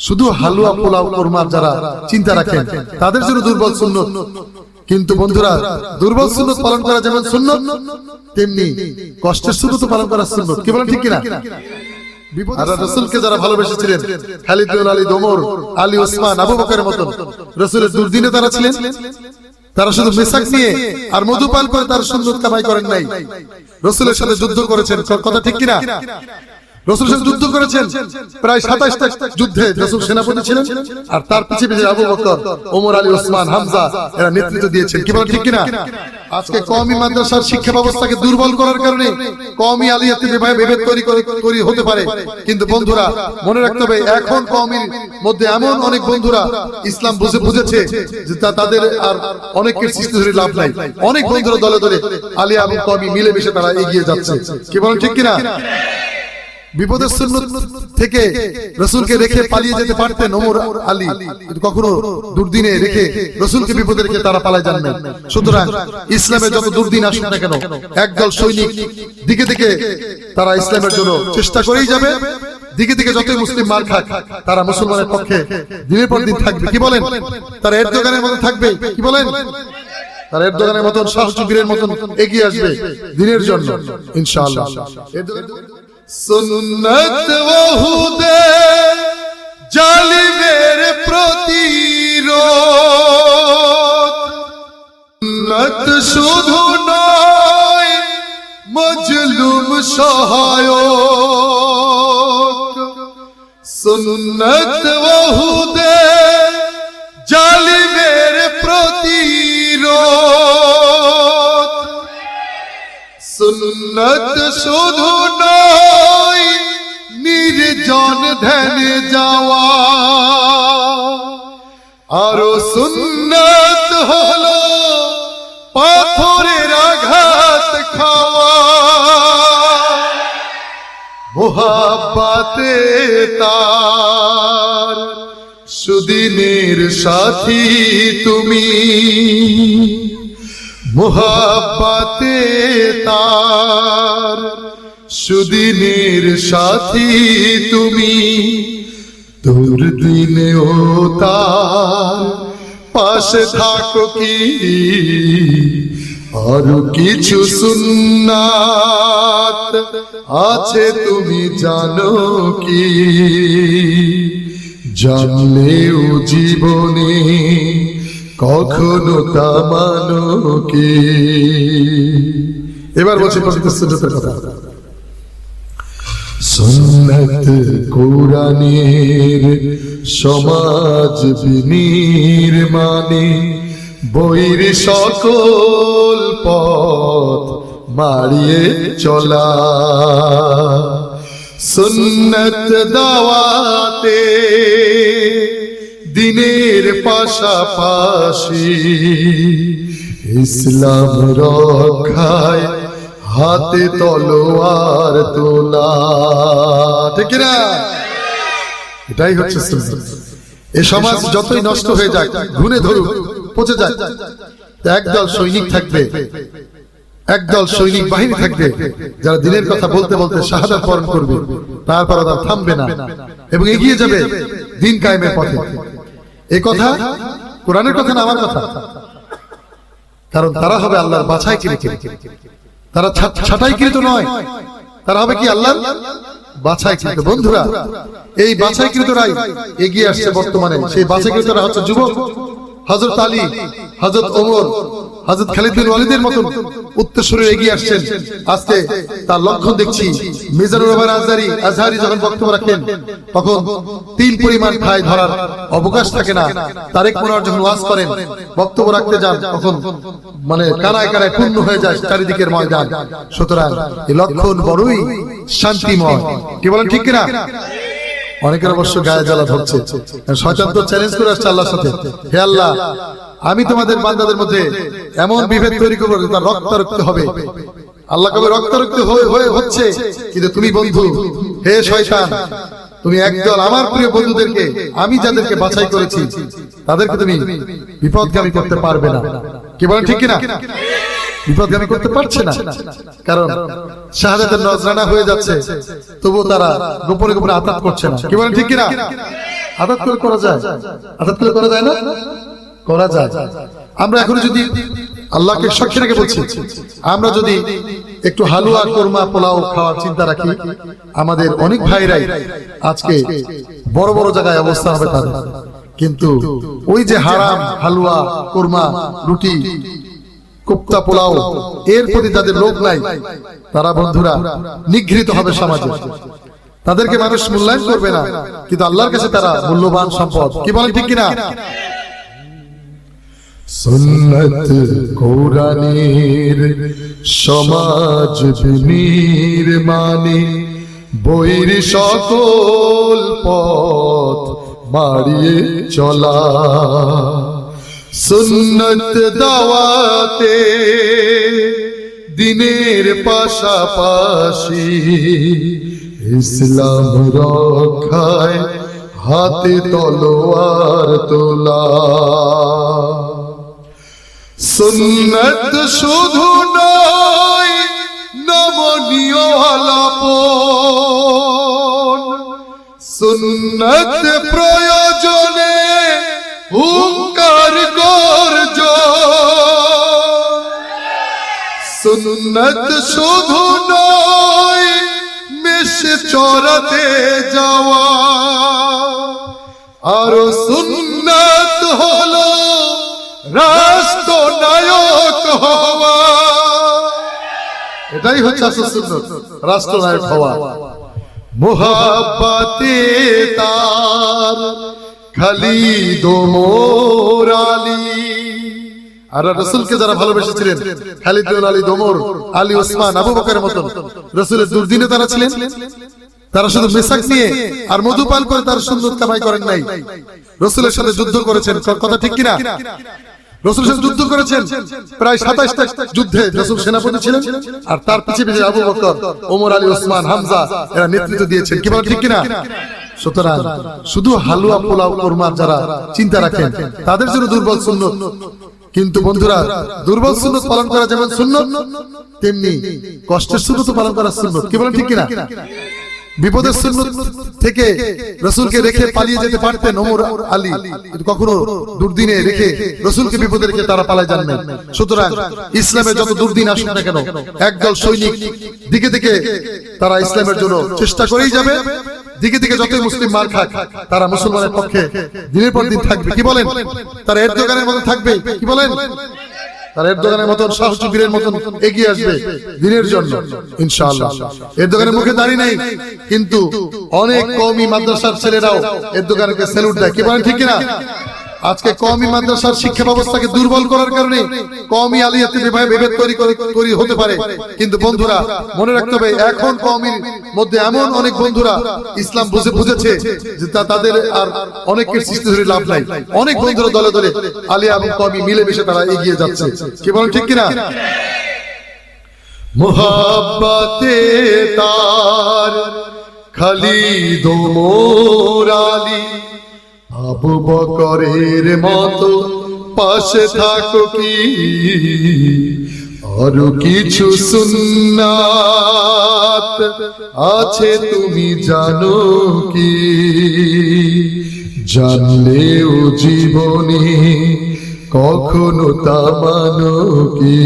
শুধু হালুয়া পোলাও কোরমার যারা চিন্তা রাখেন তাদের জন্য দুর্বল সুন্নত। কিন্তু বন্ধুরা, দুর্বল সুন্নত পালন করা যেমন সুন্নত, তেমনি কষ্টের সুন্নত পালন করা সুন্নত। কি বলেন ঠিক কিনা? আর রাসূলকে যারা ভালোবেসেছিলেন, খালিদ বিন ওয়ালিদ, ওমর, আলী, ওসমান, আবু বকরের মতন রাসূলের দুর্দিনে তারা ছিলেন। তারা শুধু মেসাক নিয়ে আর মধুপান করে তার সুন্নত কামাই করেন নাই, রাসূলের সাথে যুদ্ধ করেছেন। কথা ঠিক কিনা? রাসূলের সাথে যুদ্ধ করেছেন, প্রায় 27টা যুদ্ধে রাসূল সেনাপতি ছিলেন। আর তার পিছে পিছে আবু বকর, ওমর, আলী, ওসমান, হামজা এরা নেতৃত্ব দিয়েছেন। কি বলেন ঠিক কিনা? আজকে কওমি মাদ্রাসার শিক্ষা ব্যবস্থাকে দুর্বল করার কারণে কওমি আলিয়াতে বিভেদ তৈরি হতে পারে। কিন্তু বন্ধুরা, মনে রাখতে হবে, এখন কওমির মধ্যে এমন অনেক বন্ধুরা ইসলাম বুঝেছে যে তাদের আর অনেকের সৃষ্টি ধরে লাভ নাই। অনেক বন্ধুরা দলে দলে আলিয়া এবং কওমি মিলেমিশে তারা এগিয়ে যাচ্ছে। কি বলেন ঠিক কিনা? বিপদের সুন্নত থেকে রাসূলকে রেখে পালিয়ে যেতে পারতেন ওমর, আলী, কিন্তু কখনো দুর্দিনে রেখে রাসূলকে বিপদে রেখে তারা পালায় যান না। সুতরাং ইসলামে যত দুর্দিন আসুক না কেন, একদল সৈনিক দিকে দিকে তারা ইসলামের জন্য চেষ্টা করেই যাবে। দিকে দিকে যতই মুসলিম মার খাক, তারা মুসলমানের পক্ষে দিনের পর দিন থাকবে। কি বলেন? তারা এরদোগানের মতো থাকবে। কি বলেন? তারা এরদোগানের মতন সাহসী বীরের মতন এগিয়ে আসবে দিনের জন্য ইনশাআল্লাহ। সুন্নত ওহুদে জালিমের প্রতিরোধ, সুন্নত শুধু নয় মজলুম সহায়ক। সুন্নত ওহুদে জালিমের প্রতিরোধ, সুন্নত শুধু নয় নির্জন ধ্যানে যাওয়া, আরো সুন্নত হলো পাথরের আঘাত খাওয়া। মুহাব্বতে তার সুদিনের সাথী তুমি, মুহাব্বতে তার সুদিনের সাথী তুমি, দুর্দিনেও তার পাশে থাকো কি। আরো কিছু সুন্নাত আছে তুমি জানো কি, জানলেও জীবনে কখনো তা মানো কি। এবার বলছি সুন্নতের কথা। সুন্নত কোরআনের সমাজ বিনির্মাণে বইর সকল পথ মারিয়ে চলা, সুন্নত দাওয়াতে দিনের পাশাপাশি ইসলাম রক্ষায় হাতে তলোয়ার তোলা। ঠিক না? এটাই হচ্ছে সুন্নাত। এই সমাজ যতই নষ্ট হয়ে যাক, ঘুরে ধরুক, পচে যাক, একদল সৈনিক থাকবে, একদল সৈনিক বাহিনী থাকবে যারা দিনের কথা বলতে বলতে শাহাদাত বরণ করবে, তারপর তারা থামবে না এবং এগিয়ে যাবে দিন কায়েমের পথে। এই কথা কোরআনের কথা না, আমার কথা। কারণ তারা হবে আল্লাহর বাছাইকৃত, তারা ছাঁটাইকৃত নয়, তারা হবে কি আল্লাহর বাছাইকৃত। বন্ধুরা, এই বাছাইকৃতরাই এগিয়ে আসছে বর্তমানে। সেই বাছাইকৃতরা হচ্ছে যুবক। হযরত আলী, হযরত ওমর, হযরত খালিদ বিন ওয়ালিদের মতন উত্তরসূরি এগিয়ে আসছেন। আজকে তার লক্ষণ দেখছি। মিজানুর রহমান আজহারি যখন বক্তব্য রাখেন, তখন তিল পরিমাণ খায় ধরার অবকাশ থাকে না। তারেক মুনার যখন ওয়াজ করেন, বক্তব্য রাখতে যান, তখন মানে কানায় কানায় পূর্ণ হয়ে যায় চারিদিকের ময়দান। সুতরাং এই লক্ষণ বড়ই শান্তিময়। কি বলেন ঠিক কিনা? অনেকের অবশ্য গায়ে জ্বালা ধরছে। শয়তান তো চ্যালেঞ্জ করে আসছে আল্লাহর সাথে, হে আল্লাহ, আমি তোমাদের বান্দাদের মধ্যে এমন বিভেদ তৈরি করবো তার রক্তারক্ত হবে। আল্লাহ কবে রক্তারক্ত হচ্ছে, কিন্তু তুমি বন্ধু, হে শয়তান, তুমি একদল আমার প্রিয় বন্ধুদেরকে, আমি যাদেরকে বাছাই করেছি, তাদেরকে তুমি বিপদগামী করতে পারবে না। কি বলেন ঠিক কিনা? বিপদগামী করতে পারছে না, কারণ শাহাদাতের নজরানা হয়ে যাচ্ছে, তবুও তারা গোপনে গোপনে আঘাত করছে না। কি বলেন ঠিক কিনা? আদত করে করা যায়, আদত করে করা যায় না, করা যায়। আমরা এখন যদি আল্লাহকে সাক্ষী রেখে বলছি, আমরা যদি একটু হালুয়া কোরমা পোলাও খাওয়ার চিন্তা রাখি, আমাদের অনেক ভাইরাই আজকে বড় বড় জায়গায় অবস্থান হবে তাদের, কিন্তু ওই যে হারাম হালুয়া কোরমা রুটি কোপ্তা পোলাও এর প্রতি যাদের লোভ নাই, তারা বন্ধুরা নিগৃহীত হবে সমাজে, তাদেরকে মানুষ মূল্যায়ন করবে না, কিন্তু আল্লাহর কাছে তারা মূল্যবান সম্পদ। কি বলেন ঠিক কিনা? সুন্নাত কোরআনের সমাজ নির্মাণে বৈর সকল পথ মারিয়ে চলা, সুন্নত দাওয়াতে দিনের পাশাপাশি ইসলাম রক্ষায় হাতে তলোয়ার তোলা। সুন্নত শুধু নয় নমনীয় আলাপন, সুন্নত প্রয়োজনে হুঙ্কার গর্জন, সুন্নত শুধু নয় মেষ চরাতে যাওয়া, আর সুন্নত হলো রাষ্ট্রনায়ক হওয়া। এটাই হচ্ছে আসল সুন্নত, রাষ্ট্রনায়ক হওয়া। মুহাব্বতে তার খালিদ ওমর আলী, আর রাসূলকে যারা ভালোবেসেছিলেন খালিদ আলী ওমর আলী ওসমান আবু বকরের মতন রাসূলের দুর্দিনে তারা ছিলেন। তারা শুধু মেসাক নিয়ে আর মধুপান করে তার সুন্নত কামাই করেন নাই, রাসূলের সাথে যুদ্ধ করেছেন। কথা ঠিক কিনা? রাসূলের সাথে যুদ্ধ করেছেন, প্রায় 27টা যুদ্ধে রাসূল সেনাপতি ছিলেন, আর তার পিছে পিছে আবু বকর, ওমর আলী ওসমান, হামজা এরা নেতৃত্ব দিয়েছেন। কি বলেন ঠিক কিনা? সুতরাং শুধু হালুয়া পোলাও কোরমা যারা চিন্তা রাখেন তাদের জন্য দুর্বল সুন্নত। কিন্তু বন্ধুরা, দুর্বল সুন্নত পালন করা যেমন সুন্নত, তেমনি কষ্টের সুন্নত পালন করা সুন্নত। কি বলেন ঠিক কিনা? বিপদের সুন্নত থেকে রাসূলকে রেখে পালিয়ে যেতে পারতেন ওমর আলী, কখনো দুর্দিনে রেখে রাসূলকে বিপদে রেখে তারা পালায় যান না। সুতরাং ইসলামে যত দুর্দিন আসুক না কেন, একদল সৈনিক দিকে দিকে তারা ইসলামের জন্য চেষ্টা করেই যাবে, দিকে দিকে যতই মুসলিম মার খাক তারা মুসলমানের পক্ষে দিনের পর দিন থাকবে। কি বলেন? তারা এরদোগানের মতো থাকবে। কি বলেন? তারা এরদোগানের মতন সাহসী বীরের মতন এগিয়ে আসবে দিনের জন্য ইনশাআল্লাহ। এরদোগানের মুখে দাঁড়িয়ে নাই, কিন্তু অনেক কওমি মাদ্রাসার ছেলেরাও এরদোগানকে স্যালুট দেয়। কি বলেন ঠিক কিনা? আজকে কওমি মাদ্রাসার শিক্ষা ব্যবস্থাকে দুর্বল করার কারণে কওমি আলিয়াতে বিভেদ তৈরি হতে পারে, কিন্তু বন্ধুরা মনে রাখতে হবে, এখন কওমির মধ্যে এমন অনেক বন্ধুরা ইসলাম বুঝেছে যে তাদের আর অনেকের সৃষ্টি ধরে লাভ নাই। অনেক বন্ধুরা দলে দলে আলিয়া এবং কওমি মিলেমিশে তারা এগিয়ে যাচ্ছে। কি বলেন ঠিক কিনা? মুহাব্বতে তার খালিদ ওমর আলী আবু বকরের মতো পাশে থাকো কি, আরো কিছু সুন্নাত আছে তুমি জানো কি, জানলেও জীবনে কখনো তা মানো কি।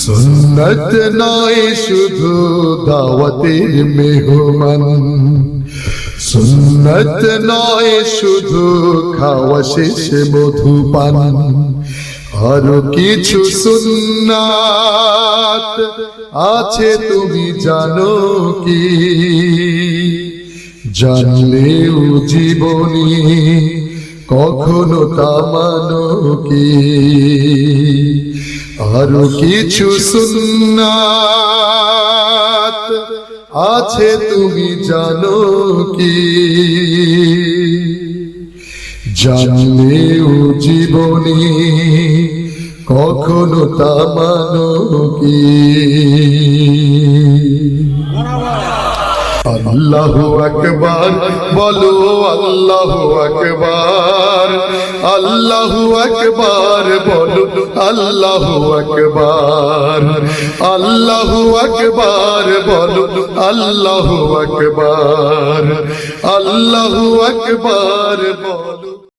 সুন্নাত নয় শুধু দাওয়াতের মেহমান, সুন্নাত নয় শুধু খাওয়া শেষে মধুপান, আরো কিছু সুন্নাত আছে তুমি জানো কি, জানলেও জীবনে কখনো তা মানো কি। আরো কিছু সুন্নাত আছে তুমি জানো কি, জানলেও জীবনে কখনো তা মানো কি। আল্লাহু আকবার বলো, আল্লাহু আকবার, আল্লাহু আকবার বলো, আল্লাহু আকবার, আল্লাহু আকবার বলো, আল্লাহু আকবার, আল্লাহু আকবার বলো।